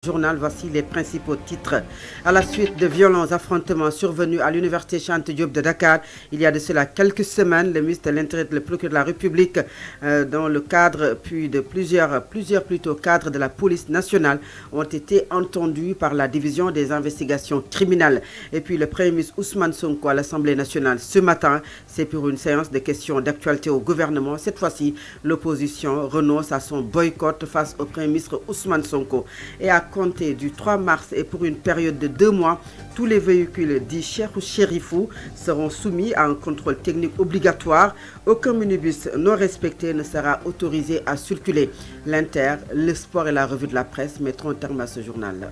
Journal, voici les principaux titres. À la suite de violents affrontements survenus à l'université Cheikh Anta Diop de Dakar, il y a de cela quelques semaines, le ministre de l'Intérieur et le procureur de la République, dans le cadre puis de plusieurs cadres de la police nationale, ont été entendus par la division des investigations criminelles. Et puis le Premier ministre Ousmane Sonko à l'Assemblée nationale ce matin, c'est pour une séance de questions d'actualité au gouvernement. Cette fois-ci, l'opposition renonce à son boycott face au Premier ministre Ousmane Sonko. Et à compter du 3 mars et pour une période de 2 mois, tous les véhicules dits Cheikh ou Chérifou seront soumis à un contrôle technique obligatoire. Aucun minibus non respecté ne sera autorisé à circuler. L'Inter, le sport et la revue de la presse mettront un terme à ce journal.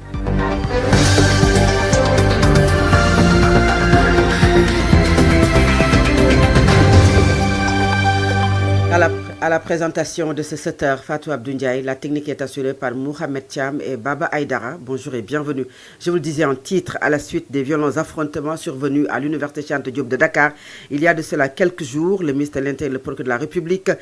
À la présentation de ce 7h, Fatou Abdoundiaï, la technique est assurée par Mohamed Thiam et Baba Aïdara. Bonjour et bienvenue. Je vous le disais en titre, à la suite des violents affrontements survenus à l'université Cheikh Anta Diop de Dakar, il y a de cela quelques jours, le ministre de l'Intérieur et le procureur de la République,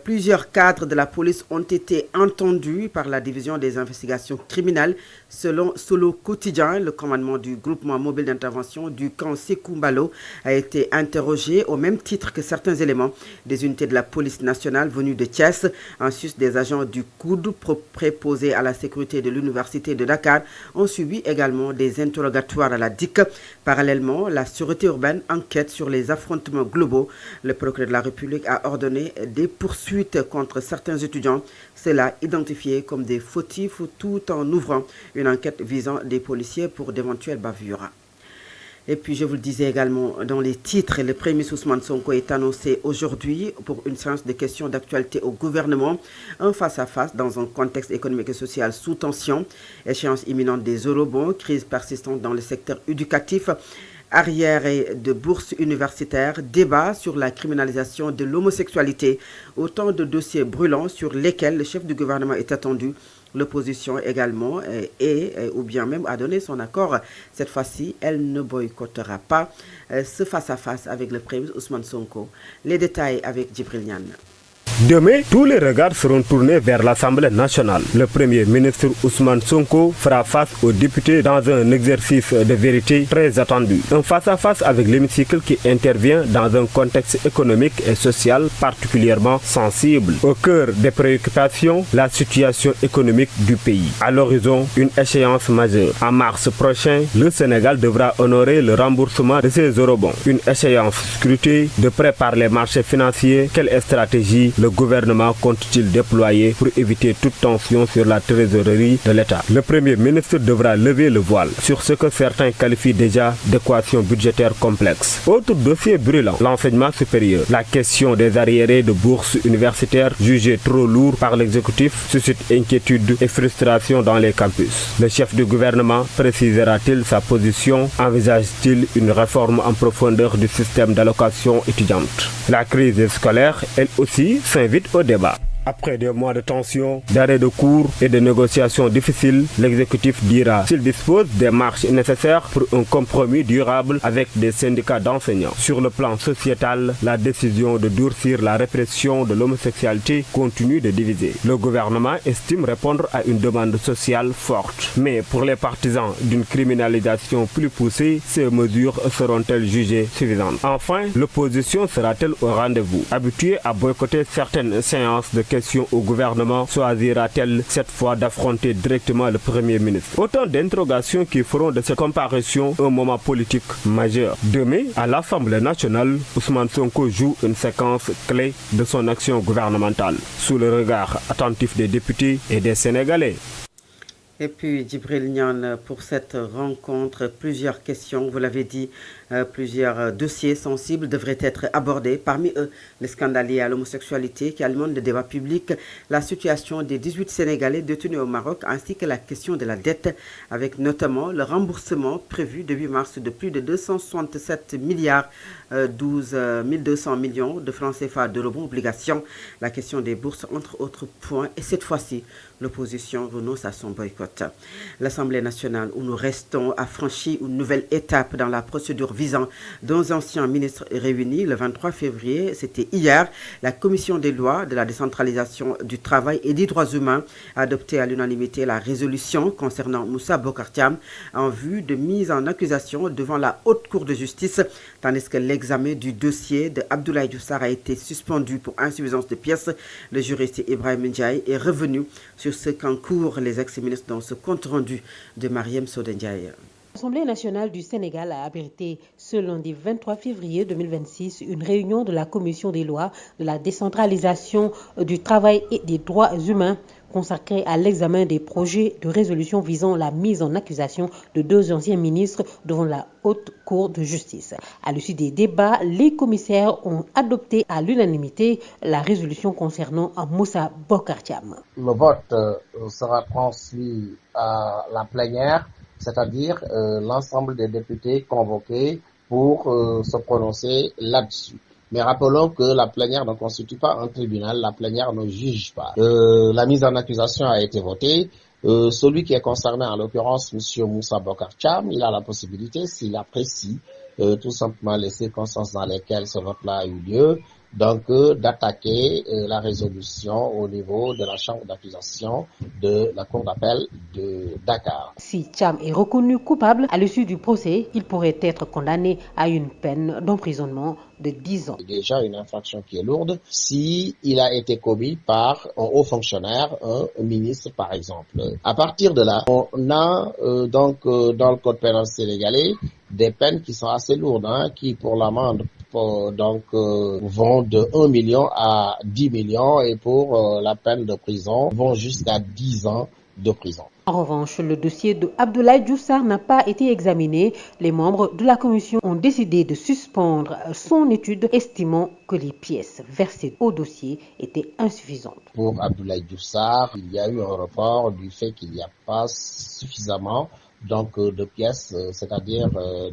plusieurs cadres de la police ont été entendus par la division des investigations criminelles. Selon Solo Quotidien, le commandement du groupement mobile d'intervention du camp Sékou Mbalo a été interrogé au même titre que certains éléments des unités de la police nationale venus de Thiès, en sus des agents du COUD préposés à la sécurité de l'université de Dakar, ont subi également des interrogatoires à la DIC. Parallèlement, la sûreté urbaine enquête sur les affrontements globaux. Le procureur de la République a ordonné des poursuites contre certains étudiants, cela identifié comme des fautifs, tout en ouvrant une enquête visant des policiers pour d'éventuelles bavures. Et puis, je vous le disais également dans les titres, le Premier ministre Ousmane Sonko est annoncé aujourd'hui pour une séance de questions d'actualité au gouvernement. Un face-à-face dans un contexte économique et social sous tension. Échéance imminente des eurobonds, crise persistante dans le secteur éducatif, arriérés de bourses universitaires, débat sur la criminalisation de l'homosexualité. Autant de dossiers brûlants sur lesquels le chef du gouvernement est attendu. L'opposition également ou bien même a donné son accord. Cette fois-ci, elle ne boycottera pas ce face-à-face avec le Premier ministre Ousmane Sonko. Les détails avec Djibril Niane. Demain, tous les regards seront tournés vers l'Assemblée nationale. Le Premier ministre Ousmane Sonko fera face aux députés dans un exercice de vérité très attendu. Un face-à-face avec l'hémicycle qui intervient dans un contexte économique et social particulièrement sensible. Au cœur des préoccupations, la situation économique du pays. À l'horizon, une échéance majeure. En mars prochain, le Sénégal devra honorer le remboursement de ses eurobonds. Une échéance scrutée de près par les marchés financiers. Quelle stratégie le gouvernement compte-t-il déployer pour éviter toute tension sur la trésorerie de l'État? Le Premier ministre devra lever le voile sur ce que certains qualifient déjà d'équation budgétaire complexe. Autre dossier brûlant, l'enseignement supérieur. La question des arriérés de bourses universitaires jugés trop lourds par l'exécutif suscite inquiétude et frustration dans les campus. Le chef du gouvernement précisera-t-il sa position? Envisage-t-il une réforme en profondeur du système d'allocation étudiante? La crise scolaire, elle aussi, s'invite au débat. Après des mois de tension, d'arrêt de cours et de négociations difficiles, l'exécutif dira s'il dispose des marges nécessaires pour un compromis durable avec des syndicats d'enseignants. Sur le plan sociétal, la décision de durcir la répression de l'homosexualité continue de diviser. Le gouvernement estime répondre à une demande sociale forte. Mais pour les partisans d'une criminalisation plus poussée, ces mesures seront-elles jugées suffisantes? Enfin, l'opposition sera-t-elle au rendez-vous? Habituée à boycotter certaines séances de question au gouvernement, choisira-t-elle cette fois d'affronter directement le Premier ministre? Autant d'interrogations qui feront de cette comparution un moment politique majeur. Demain, à l'Assemblée nationale, Ousmane Sonko joue une séquence clé de son action gouvernementale, sous le regard attentif des députés et des Sénégalais. Et puis, Djibril Niane, pour cette rencontre, plusieurs questions, vous l'avez dit, plusieurs dossiers sensibles devraient être abordés. Parmi eux, le scandale lié à l'homosexualité qui alimente le débat public, la situation des 18 Sénégalais détenus au Maroc, ainsi que la question de la dette, avec notamment le remboursement prévu de 8 mars de plus de 267 milliards 12 200 millions de francs CFA de rebond obligations, la question des bourses, entre autres points. Et cette fois-ci, l'opposition renonce à son boycott. Patriotes. L'Assemblée nationale, où nous restons, a franchi une nouvelle étape dans la procédure visant 2 anciens ministres réunis le 23 février. C'était hier. La Commission des lois de la décentralisation du travail et des droits humains a adopté à l'unanimité la résolution concernant Moussa Bocar Thiam en vue de mise en accusation devant la Haute Cour de justice, tandis que l'examen du dossier de Abdoulaye Diouf Sarr a été suspendu pour insuffisance de pièces. Le juriste Ibrahim Ndiaye est revenu sur ce qu'encourent les ex-ministres dans ce compte rendu de Mariam Soda Ndiaye. L'Assemblée nationale du Sénégal a abrité ce lundi 23 février 2026 une réunion de la Commission des lois de la décentralisation du travail et des droits humains consacrée à l'examen des projets de résolution visant la mise en accusation de 2 anciens ministres devant la Haute Cour de justice. À l'issue des débats, les commissaires ont adopté à l'unanimité la résolution concernant Moussa Bocar Thiam. Le vote sera transmis à la plénière, c'est-à-dire l'ensemble des députés convoqués pour se prononcer là-dessus. Mais rappelons que la plénière ne constitue pas un tribunal, la plénière ne juge pas. La mise en accusation a été votée. Celui qui est concerné, en l'occurrence M. Moussa Bocar Thiam, il a la possibilité, s'il apprécie tout simplement les circonstances dans lesquelles ce vote-là a eu lieu, donc d'attaquer la résolution au niveau de la chambre d'accusation de la cour d'appel de Dakar. Si Thiam est reconnu coupable, à l'issue du procès, il pourrait être condamné à une peine d'emprisonnement de 10 ans. C'est déjà une infraction qui est lourde si il a été commis par un haut fonctionnaire, un ministre par exemple. À partir de là, on a donc dans le code pénal sénégalais des peines qui sont assez lourdes, qui pour l'amende vont de 1 million à 10 millions et pour la peine de prison vont jusqu'à 10 ans de prison. En revanche, le dossier de Abdoulaye Diouf Sarr n'a pas été examiné. Les membres de la commission ont décidé de suspendre son étude, estimant que les pièces versées au dossier étaient insuffisantes. Pour Abdoulaye Diouf Sarr, il y a eu un report du fait qu'il n'y a pas suffisamment de pièces, c'est-à-dire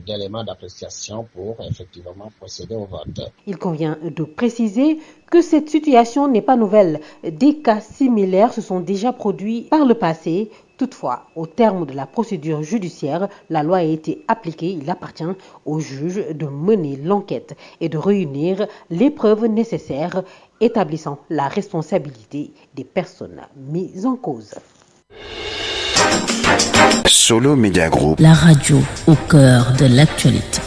d'éléments d'appréciation pour effectivement procéder au vote. Il convient de préciser que cette situation n'est pas nouvelle. Des cas similaires se sont déjà produits par le passé. Toutefois, au terme de la procédure judiciaire, la loi a été appliquée. Il appartient au juge de mener l'enquête et de réunir les preuves nécessaires établissant la responsabilité des personnes mises en cause. Solo Media Group, la radio au cœur de l'actualité.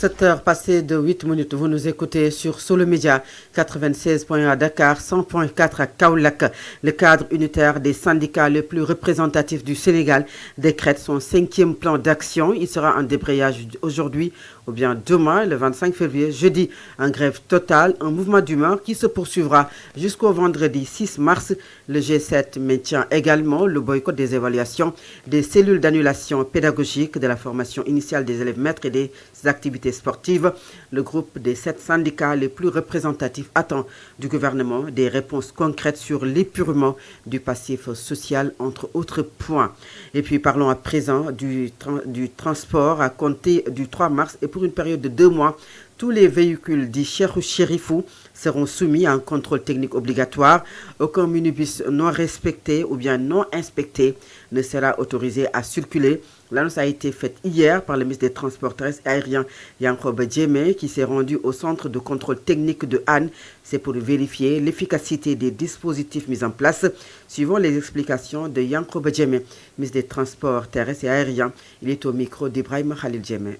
7h passées de 8 minutes, vous nous écoutez sur Solo Média 96.1 à Dakar, 100.4 à Kaolack. Le cadre unitaire des syndicats le plus représentatif du Sénégal décrète son 5e plan d'action. Il sera en débrayage aujourd'hui ou bien demain, le 25 février, jeudi, en grève totale, un mouvement d'humeur qui se poursuivra jusqu'au vendredi 6 mars. Le G7 maintient également le boycott des évaluations des cellules d'annulation pédagogique de la formation initiale des élèves maîtres et des activités sportives. Le groupe des 7 syndicats les plus représentatifs attend du gouvernement des réponses concrètes sur l'épurement du passif social, entre autres points. Et puis parlons à présent du transport à compter du 3 mars et pour une période de 2 mois. Tous les véhicules dits Cheikh Chérifou seront soumis à un contrôle technique obligatoire. Aucun minibus non respecté ou bien non inspecté ne sera autorisé à circuler. L'annonce a été faite hier par le ministre des Transports terrestres et aériens Yankhoba Diémé qui s'est rendu au centre de contrôle technique de Hann. C'est pour vérifier l'efficacité des dispositifs mis en place. Suivant les explications de Yankhoba Diémé, ministre des Transports terrestres et aériens, il est au micro d'Ibrahim Khalil Diémé.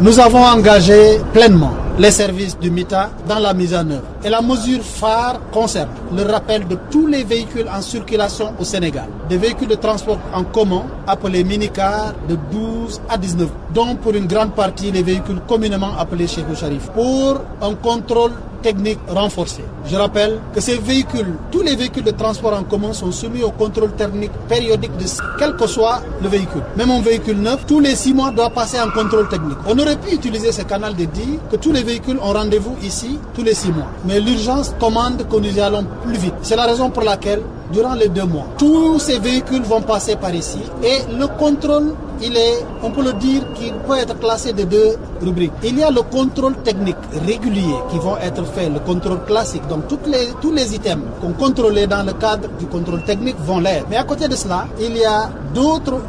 Nous avons engagé pleinement les services du MITA dans la mise en œuvre. Et la mesure phare concerne le rappel de tous les véhicules en circulation au Sénégal. Des véhicules de transport en commun, appelés minicars, de 12 à 19, dont pour une grande partie les véhicules communément appelés Cheikh Sharif, pour un contrôle technique renforcé. Je rappelle que ces véhicules, tous les véhicules de transport en commun sont soumis au contrôle technique périodique de quel que soit le véhicule. Même un véhicule neuf, tous les 6 mois doit passer en contrôle technique. On aurait pu utiliser ce canal de dire que tous les véhicules ont rendez-vous ici tous les 6 mois. Mais l'urgence commande que nous y allons plus vite. C'est la raison pour laquelle, durant les 2 mois, tous ces véhicules vont passer par ici et le contrôle on peut le dire qu'il peut être classé de deux rubriques. Il y a le contrôle technique régulier qui vont être faits, le contrôle classique. Donc tous les items qu'on contrôlait dans le cadre du contrôle technique vont l'être. Mais à côté de cela, il y a d'autres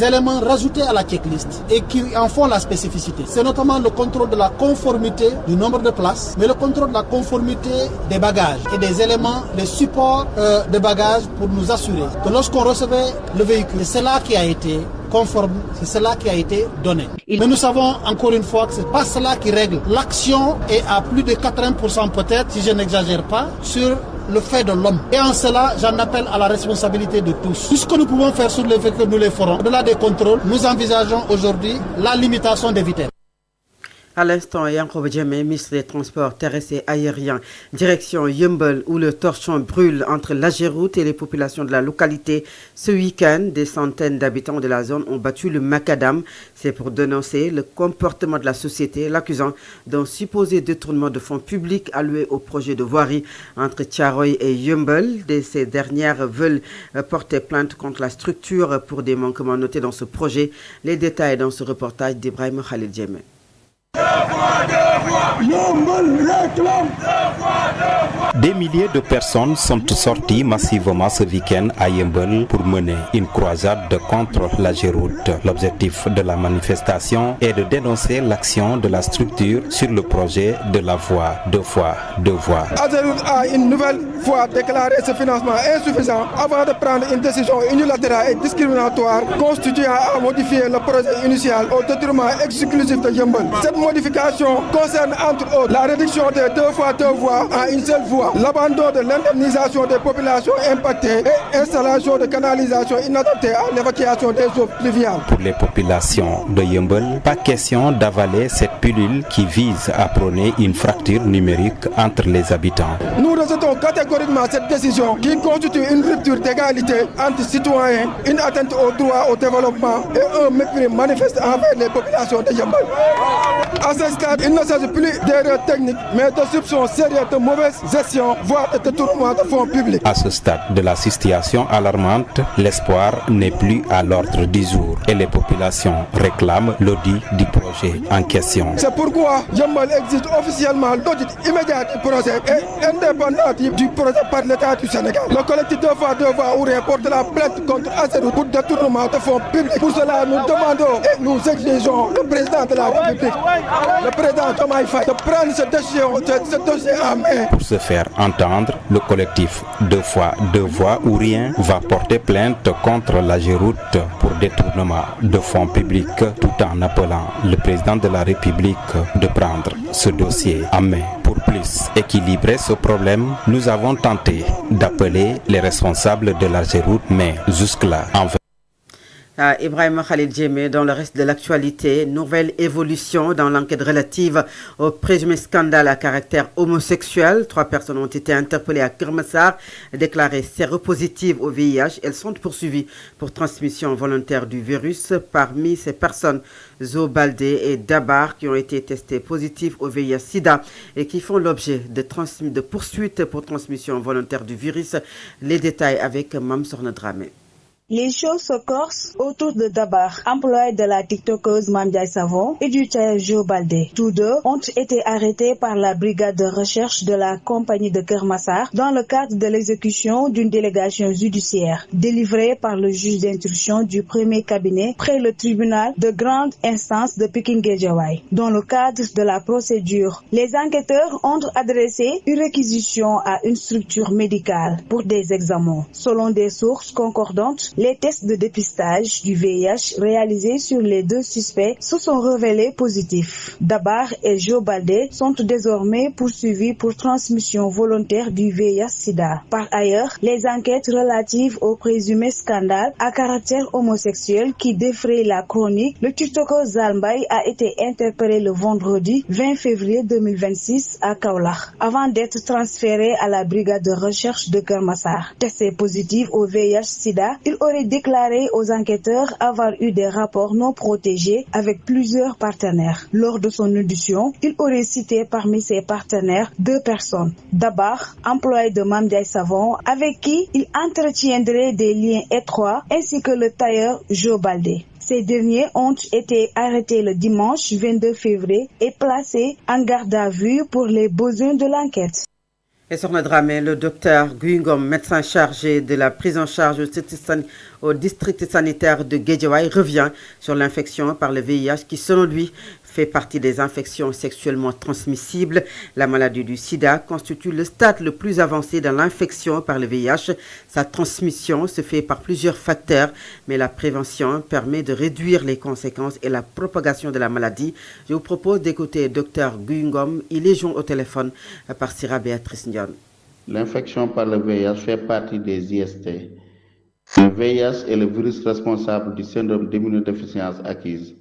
éléments rajoutés à la checklist et qui en font la spécificité. C'est notamment le contrôle de la conformité du nombre de places, mais le contrôle de la conformité des bagages et des éléments, des supports de bagages pour nous assurer que lorsqu'on recevait le véhicule, c'est cela qui a été conforme, c'est cela qui a été donné. Mais nous savons encore une fois que ce n'est pas cela qui règle. L'action est à plus de 80% peut-être, si je n'exagère pas, sur le fait de l'homme. Et en cela, j'en appelle à la responsabilité de tous. Tout ce que nous pouvons faire sur les véhicules, nous les ferons. Au-delà des contrôles, nous envisageons aujourd'hui la limitation des vitesses. À l'instant, Yankhoba Diémé, ministre des Transports terrestres et aériens, direction Yeumbeul, où le torchon brûle entre l'Ageroute et les populations de la localité. Ce week-end, des centaines d'habitants de la zone ont battu le macadam. C'est pour dénoncer le comportement de la société, l'accusant d'un supposé détournement de fonds publics alloués au projet de voirie entre Thiaroye et Yeumbeul. Ces dernières veulent porter plainte contre la structure pour des manquements notés dans ce projet. Les détails dans ce reportage d'Ibrahim Khalil Diémé. Des milliers de personnes sont sorties massivement ce week-end à Yeumbeul pour mener une croisade contre l'Ageroute. L'objectif de la manifestation est de dénoncer l'action de la structure sur le projet de la voie 2 fois 2 voies. Ageroute a une nouvelle fois déclaré ce financement insuffisant avant de prendre une décision unilatérale et discriminatoire constituant à modifier le projet initial au détriment exclusif de Yeumbeul. Cette modification concerne entre autres la réduction des 2 fois 2 voies à une seule voie, l'abandon de l'indemnisation des populations impactées et installation de canalisations inadaptées à l'évacuation des eaux pluviales. Pour les populations de Yeumbeul, pas question d'avaler cette pilule qui vise à prôner une fracture numérique entre les habitants. Nous rejetons catégoriquement cette décision qui constitue une rupture d'égalité entre citoyens, une atteinte au droit au développement et un mépris manifeste envers les populations de Yeumbeul. À ce stade, il ne s'agit plus d'erreurs techniques, mais de soupçons sérieux de mauvaise gestion, voire de détournement de fonds publics. À ce stade de la situation alarmante, l'espoir n'est plus à l'ordre du jour et les populations réclament l'audit du projet en question. C'est pourquoi Yeumbeul exige officiellement l'audit immédiat du projet et indépendant du projet par l'État du Sénégal. Le collectif 2 fois 2 voies Ourien porte la plainte contre Ageroute pour détournement de fonds publics. Pour cela, nous demandons et nous exigeons le président de la République, le président Diomaye Faye, de prendre ce dossier en main. Pour se faire entendre, le collectif 2 fois 2 voies Ourien va porter plainte contre l'Ageroute pour détournement de fonds publics tout en appelant le président de la République de prendre ce dossier en main. Pour plus équilibrer ce problème, nous avons tenté d'appeler les responsables de l'Ageroute, mais jusque-là, en fait. Ibrahim Khalil Diémé, dans le reste de l'actualité, nouvelle évolution dans l'enquête relative au présumé scandale à caractère homosexuel. 3 personnes ont été interpellées à Keur Massar, déclarées séropositives au VIH. Elles sont poursuivies pour transmission volontaire du virus. Parmi ces personnes, Zo Baldé et Dabar, qui ont été testés positifs au VIH-Sida et qui font l'objet de poursuites pour transmission volontaire du virus. Les détails avec Mam Sorna Dramé. Les choses se corsent autour de Dabar, employé de la tiktokeuse Mamdiaye Savon, et du tailleur Zo Baldé. Tous deux ont été arrêtés par la brigade de recherche de la compagnie de Keur Massar dans le cadre de l'exécution d'une délégation judiciaire délivrée par le juge d'instruction du premier cabinet près le tribunal de grande instance de Pikine-Guédiawaye. Dans le cadre de la procédure, les enquêteurs ont adressé une réquisition à une structure médicale pour des examens. Selon des sources concordantes, les tests de dépistage du VIH réalisés sur les 2 suspects se sont révélés positifs. Dabar et Zo Baldé sont désormais poursuivis pour transmission volontaire du VIH-Sida. Par ailleurs, les enquêtes relatives au présumé scandale à caractère homosexuel qui défraie la chronique, le tiktoker Zalmbaye a été interpellé le vendredi 20 février 2026 à Kaolack avant d'être transféré à la brigade de recherche de Keur Massar. Testé positif au VIH-Sida, il aurait déclaré aux enquêteurs avoir eu des rapports non protégés avec plusieurs partenaires. Lors de son audition, il aurait cité parmi ses partenaires 2 personnes. Dabar, employé de Mame Ndiaye Savon, avec qui il entretiendrait des liens étroits, ainsi que le tailleur Joe Baldé. Ces derniers ont été arrêtés le dimanche 22 février et placés en garde à vue pour les besoins de l'enquête. Et sur le drame, le docteur Guyngom, médecin chargé de la prise en charge au district sanitaire de Guédiawaye, revient sur l'infection par le VIH qui, selon lui, fait partie des infections sexuellement transmissibles. La maladie du sida constitue le stade le plus avancé dans l'infection par le VIH. Sa transmission se fait par plusieurs facteurs, mais la prévention permet de réduire les conséquences et la propagation de la maladie. Je vous propose d'écouter Dr Guyngom. Il est joint au téléphone par Sira Béatrice Ndion. L'infection par le VIH fait partie des IST. Le VIH est le virus responsable du syndrome d'immunodéficience acquise,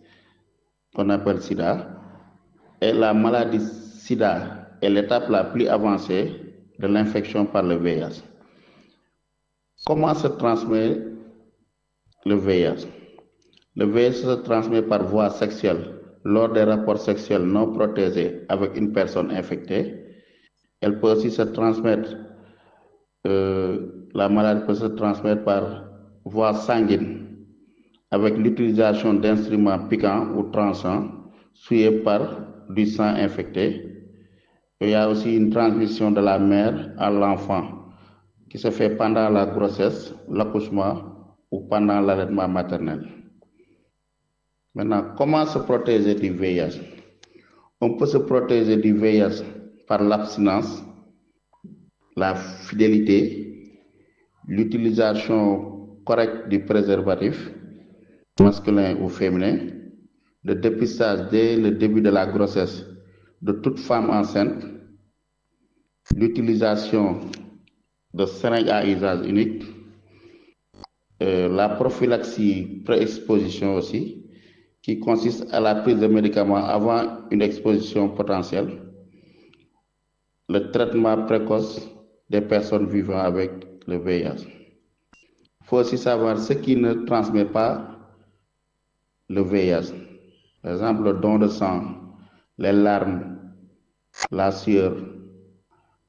qu'on appelle SIDA, et la maladie SIDA est l'étape la plus avancée de l'infection par le VIH. Comment se transmet le VIH? Le VIH se transmet par voie sexuelle lors des rapports sexuels non protégés avec une personne infectée. Elle peut aussi se transmettre, la maladie peut se transmettre par voie sanguine avec l'utilisation d'instruments piquants ou tranchants souillés par du sang infecté. Il y a aussi une transmission de la mère à l'enfant qui se fait pendant la grossesse, l'accouchement ou pendant l'allaitement maternel. Maintenant, comment se protéger du VIH? On peut se protéger du VIH par l'abstinence, la fidélité, l'utilisation correcte du préservatif, masculin ou féminin, le dépistage dès le début de la grossesse de toute femme enceinte, l'utilisation de seringues à usage unique, la prophylaxie pré-exposition aussi, qui consiste à la prise de médicaments avant une exposition potentielle, le traitement précoce des personnes vivant avec le VIH. Il faut aussi savoir ce qui ne transmet pas le VIH. Par exemple, le don de sang, les larmes, la sueur,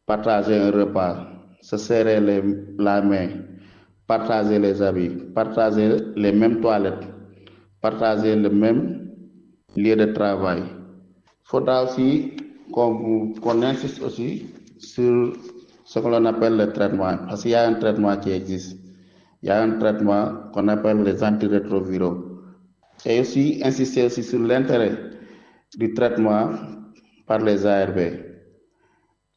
partager un repas, se serrer la main, partager les habits, partager les mêmes toilettes, partager le même lieu de travail. Il faudra aussi qu'on insiste aussi sur ce que l'on appelle le traitement, parce qu'il y a un traitement qui existe. Il y a un traitement qu'on appelle les antirétroviraux. Et aussi insister aussi sur l'intérêt du traitement par les ARV.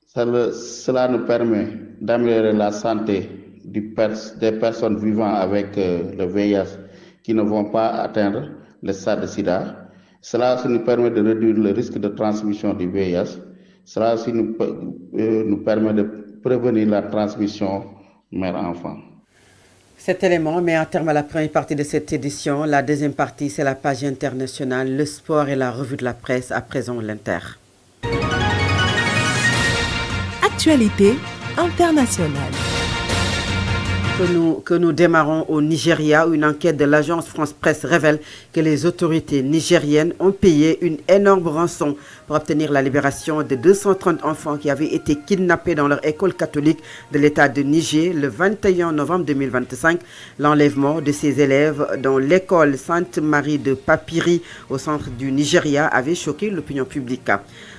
Cela nous permet d'améliorer la santé des personnes vivant avec le VIH qui ne vont pas atteindre le stade de SIDA. Cela aussi nous permet de réduire le risque de transmission du VIH. Cela aussi nous permet de prévenir la transmission mère-enfant. Cet élément met un terme à la première partie de cette édition. La deuxième partie, c'est la page internationale, le sport et la revue de la presse. À présent, l'Inter. Actualité internationale. Que nous démarrons au Nigeria, où une enquête de l'agence France Presse révèle que les autorités nigériennes ont payé une énorme rançon pour obtenir la libération de 230 enfants qui avaient été kidnappés dans leur école catholique de l'État de Niger le 21 novembre 2025. L'enlèvement de ces élèves dans l'école Sainte-Marie de Papiri au centre du Nigeria avait choqué l'opinion publique.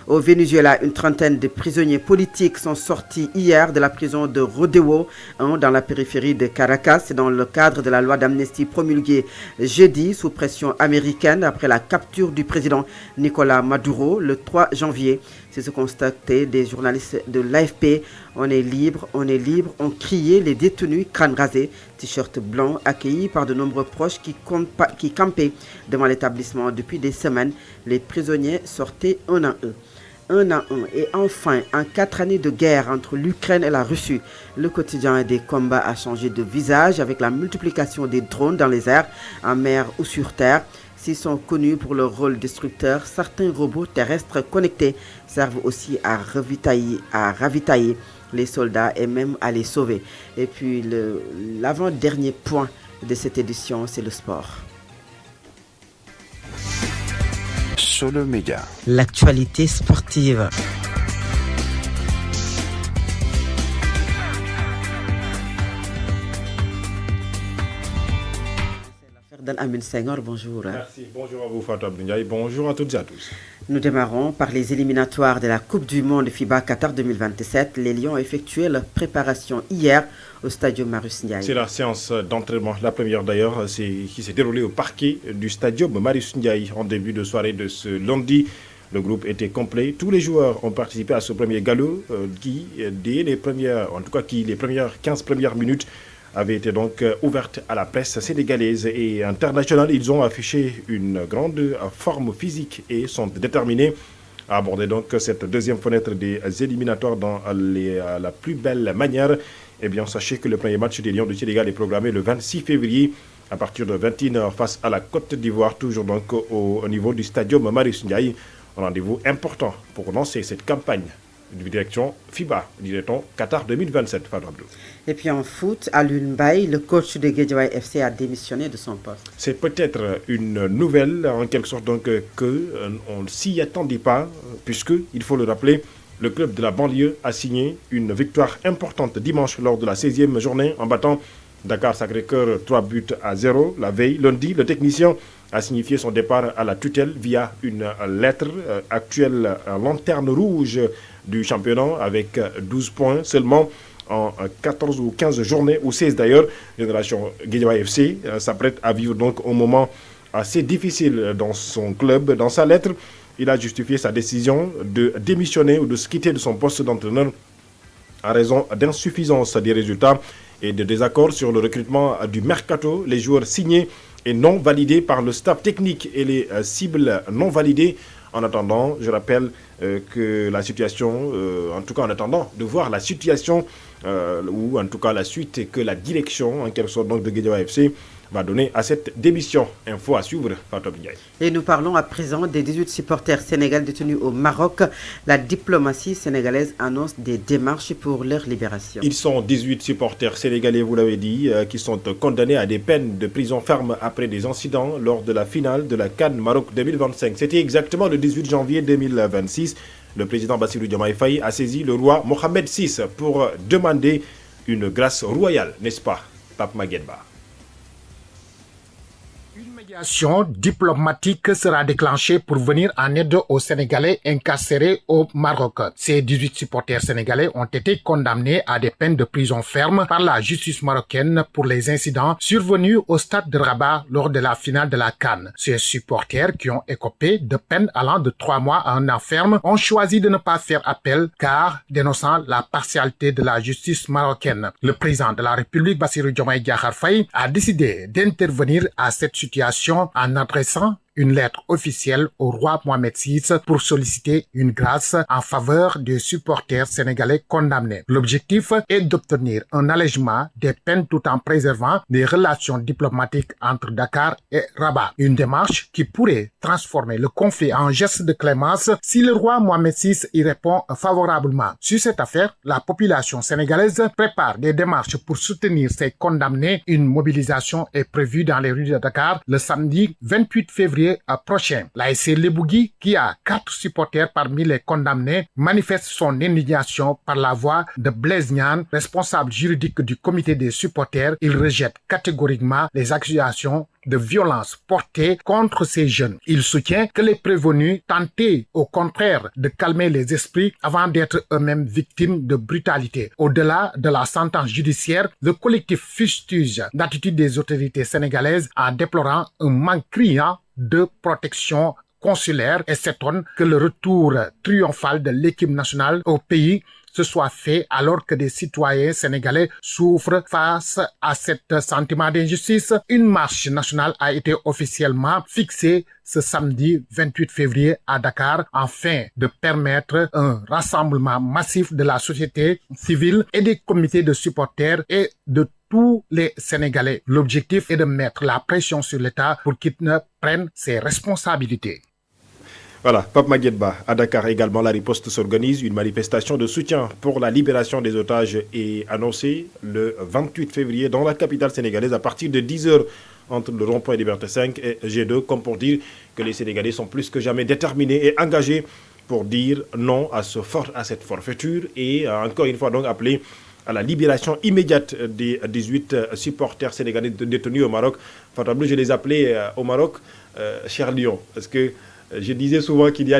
Au Venezuela, une trentaine de prisonniers politiques sont sortis hier de la prison de Rodeo, dans la périphérie de Caracas, dans le cadre de la loi d'amnistie promulguée jeudi sous pression américaine après la capture du président Nicolas Maduro le 3 janvier. C'est ce constaté des journalistes de l'AFP. On est libre, ont crié les détenus crâne rasé, t-shirt blanc, accueillis par de nombreux proches qui campaient devant l'établissement depuis des semaines. Les prisonniers sortaient un à un. Et enfin, en 4 années de guerre entre l'Ukraine et la Russie, le quotidien des combats a changé de visage avec la multiplication des drones dans les airs, en mer ou sur terre. S'ils sont connus pour leur rôle destructeur, certains robots terrestres connectés servent aussi à ravitailler les soldats et même à les sauver. Et puis l'avant-dernier point de cette édition, c'est le sport. Solo Média. L'actualité sportive. Amin Senghor, bonjour. Merci, bonjour à vous Fatou Abdoulaye, bonjour à toutes et à tous. Nous démarrons par les éliminatoires de la Coupe du Monde FIBA Qatar 2027. Les Lions ont effectué leur préparation hier au Stadium Marius Ndiaye. C'est la séance d'entraînement, la première d'ailleurs, qui s'est déroulée au parquet du Stadium Marius Ndiaye en début de soirée de ce lundi. Le groupe était complet. Tous les joueurs ont participé à ce premier galop les premières 15 premières minutes avait été donc ouverte à la presse sénégalaise et internationale. Ils ont affiché une grande forme physique et sont déterminés à aborder donc cette deuxième fenêtre des éliminatoires dans la plus belle manière. Eh bien, sachez que le premier match des Lions du Sénégal est programmé le 26 février à partir de 21h face à la Côte d'Ivoire, toujours donc au niveau du Stadium Marius Ndiaye. Un rendez-vous important pour lancer cette campagne de direction FIBA, dirait-on, Qatar 2027, Fadou Abdou. Et puis en foot, Alioune Mbaye, le coach de Guédiawaye FC, a démissionné de son poste. C'est peut-être une nouvelle, en quelque sorte, donc, qu'on ne s'y attendait pas, puisque, il faut le rappeler, le club de la banlieue a signé une victoire importante dimanche lors de la 16e journée en battant Dakar Sacré-Cœur 3-0 la veille. Lundi, le technicien a signifié son départ à la tutelle via une lettre actuelle lanterne rouge du championnat avec 12 points seulement en 14 ou 15 journées, ou 16 d'ailleurs. Génération Guédiawaye FC s'apprête à vivre donc un moment assez difficile dans son club. Dans sa lettre, il a justifié sa décision de démissionner ou de se quitter de son poste d'entraîneur en raison d'insuffisance des résultats et de désaccords sur le recrutement du mercato. Les joueurs signés et non validés par le staff technique et les cibles non validées. En attendant, je rappelle que la situation, en tout cas en attendant de voir la situation, ou en tout cas la suite que la direction, en quelque sorte donc de Guédiawaye FC, va donner à cette démission. Info à suivre, Fatou Abdoulaye. Et nous parlons à présent des 18 supporters sénégalais détenus au Maroc. La diplomatie sénégalaise annonce des démarches pour leur libération. Ils sont 18 supporters sénégalais, vous l'avez dit, qui sont condamnés à des peines de prison ferme après des incidents lors de la finale de la CAN Maroc 2025. C'était exactement le 18 janvier 2026. Le président Bassirou Diomaye Faye a saisi le roi Mohamed VI pour demander une grâce royale, n'est-ce pas, Pape Maguedba? Une médiation diplomatique sera déclenchée pour venir en aide aux Sénégalais incarcérés au Maroc. Ces 18 supporters sénégalais ont été condamnés à des peines de prison ferme par la justice marocaine pour les incidents survenus au stade de Rabat lors de la finale de la CAN. Ces supporters, qui ont écopé de peines allant de 3 mois à 1 an ferme, ont choisi de ne pas faire appel car dénonçant la partialité de la justice marocaine. Le président de la République, Bassirou Diomaye Diakhar Faye, a décidé d'intervenir à cette situation en adressant une lettre officielle au roi Mohamed VI pour solliciter une grâce en faveur des supporters sénégalais condamnés. L'objectif est d'obtenir un allègement des peines tout en préservant des relations diplomatiques entre Dakar et Rabat. Une démarche qui pourrait transformer le conflit en geste de clémence si le roi Mohamed VI y répond favorablement. Sur cette affaire, la population sénégalaise prépare des démarches pour soutenir ces condamnés. Une mobilisation est prévue dans les rues de Dakar le samedi 28 février prochain. L'ASC Lebougui, qui a 4 supporters parmi les condamnés, manifeste son indignation par la voix de Blaise Niane, responsable juridique du comité des supporters. Il rejette catégoriquement les accusations de violence portées contre ces jeunes. Il soutient que les prévenus tentaient au contraire de calmer les esprits avant d'être eux-mêmes victimes de brutalité. Au-delà de la sentence judiciaire, le collectif fustige l'attitude des autorités sénégalaises en déplorant un manque criant de protection consulaire et s'étonne que le retour triomphal de l'équipe nationale au pays se soit fait alors que des citoyens sénégalais souffrent face à cet sentiment d'injustice. Une marche nationale a été officiellement fixée ce samedi 28 février à Dakar afin de permettre un rassemblement massif de la société civile et des comités de supporters et de tous les Sénégalais. L'objectif est de mettre la pression sur l'État pour qu'il ne prenne ses responsabilités. Voilà, Pape Maguedba, à Dakar également, la riposte s'organise. Une manifestation de soutien pour la libération des otages est annoncée le 28 février dans la capitale sénégalaise à partir de 10h entre le rond-point Liberté 5 et G2, comme pour dire que les Sénégalais sont plus que jamais déterminés et engagés pour dire non à cette forfaiture et encore une fois donc appeler à la libération immédiate des 18 supporters sénégalais détenus au Maroc. Fatou Abdou, je les appelais au Maroc Cher Lion, parce que je disais souvent qu'il y a